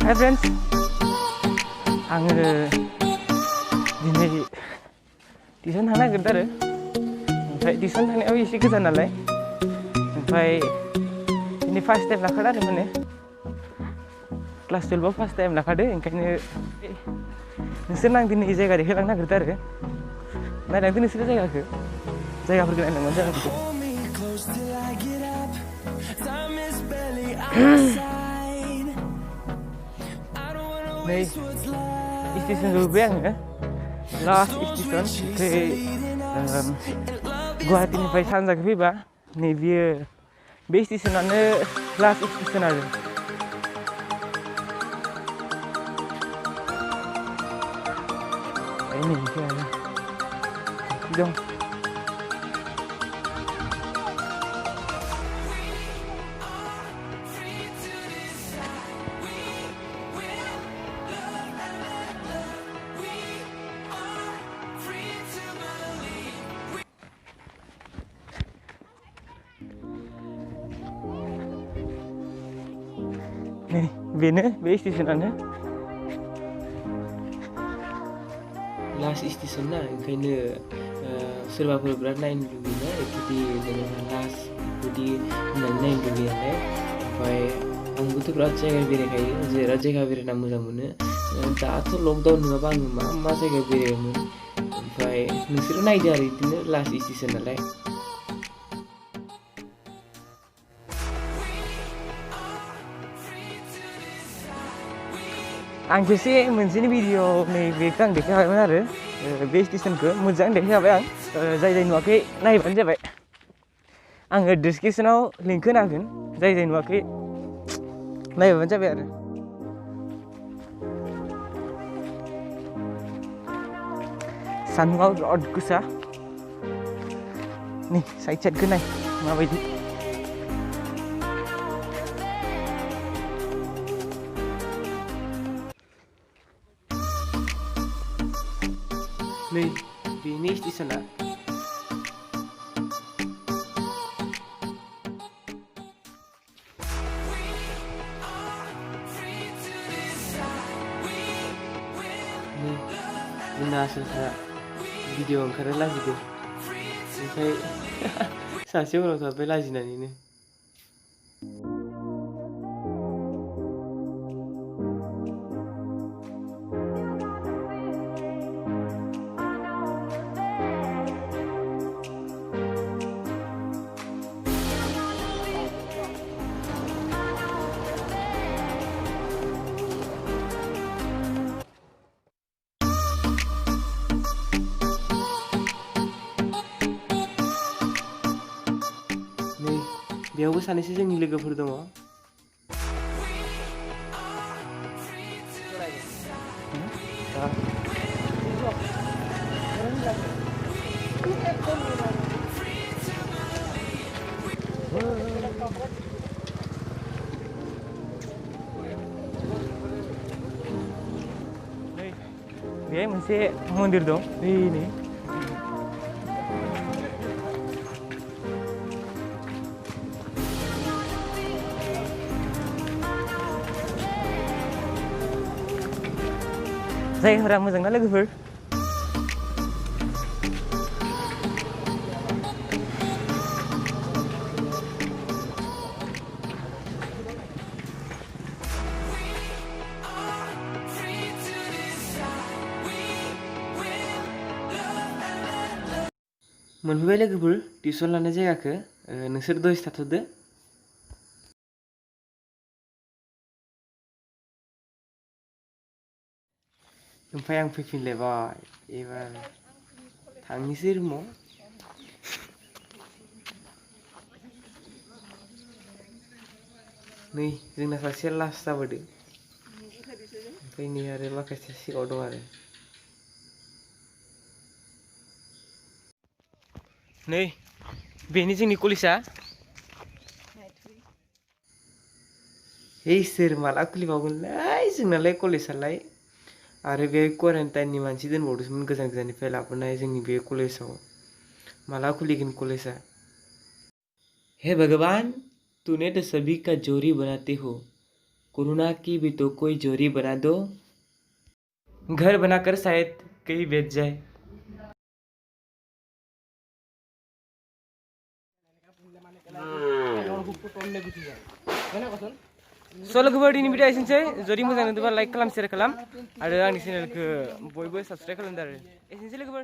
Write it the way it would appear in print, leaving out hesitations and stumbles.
Hai friends, आङो दिनै tuition थांनो नागिरदों आरो ओमफ्राय टिउसन थांनायाव एसे गोजान नालाय ओमफ्राय दिनै फार्स्ट टाइम लाखादों आरो माने क्लास 12 आव फार्स्ट टाइम लाखादों ओंखायनो नोंसोरनो आं दिनै जायगा देखायलांनो नागिरदों आरो नायलांदो नोंसोरो जायगाफोरखौ नायलांबानो जागोन नै स्टेसन सफैबाय आङो लास्ट स्टेसन ओमफ्राय गुवाहाटीनिफ्राय सानजाखै फैबा नै बियो बे स्टेसनानो लास्ट स्टेसन आरो नै बिथिं आरो दं nih bener be stationannya last station na ओंखायनो सोरबाफोर बिराद नायनो लुगैनाय जुदि जेनेबा last जुदि नायनो लुगैनाय ओमफ्राय आंबोथ' बिराद जायगा बेरायखायो जेराव जायगा बेरायना मोजां मोनो दाथ' लकडाउन नङाबा आङो मा जायगा बेरायोमोन ओमफ्राय नोंसोरो नायदो आरो बिदिनो last station नालाय आं खेबसे मोनसेनि भिडिअ नैबेखौ आं देखायखाबायमोन आरो बे स्टेसनखौ मोजां देखायखाबाय आं जाय नुवाखै नायबानो जाबाय आङो डिसक्रिपसनाव लिंक होना होगोन जाय नुवाखै नायबानो जाबाय आरो सान्दुङा बिराद गोसा नै साइडखौ नाय माबायदि नै बेनि स्टेसना जोंना आसोलफ्रा भिडिअ ओंखारनो लाजिदों ओमफ्राय सासे उनाव थाबाय लाजिनानैनो बेयावबो सानैसो जोंनि लोगोफोर दङ बेहाय मोनसे मन्दिर दं नै जायगाफोरा मोजां ना लोगोफोर मोनफैबाय लोगोफोर टिउसन लानाय जायगाखौ नोंसोर दसे थाथ'दो ओमफ्राय आं फैफिनलायबाय एबार थांनोसै रुमाव नै जोंना सासेया लास्ट जाबोदों ओमफ्राय नै आरो माखासे सिगाङाव दं आरो नै बेनि जोंनि कलेजआ सोर माला खुलिबावगोनलै जोंनालाय कलेजआलाय आरो बे क्वारेन्टाइननि मानसि दोनबावदोंमोन गोजान गोजाननिफ्राय लाबोनाय जोंनि बे कलेजाव माला खुलिगोन कलेजआ हे भगवान तूने तो सभी का जोरी बनाते हो कोरोना की भी तो कोई जोड़ी बना दो। घर बनाकर शायद कहीं बेच जाए। So लोगोफोर दिनै भिडिअ एसेनोसै जुदि मोजां नुदोंबा लाइक खालाम शेयार खालाम आरो आंनि चेनेलखौ बयबो साबसक्राइब खालामदो आरो एसेनोसै लोगोफोर।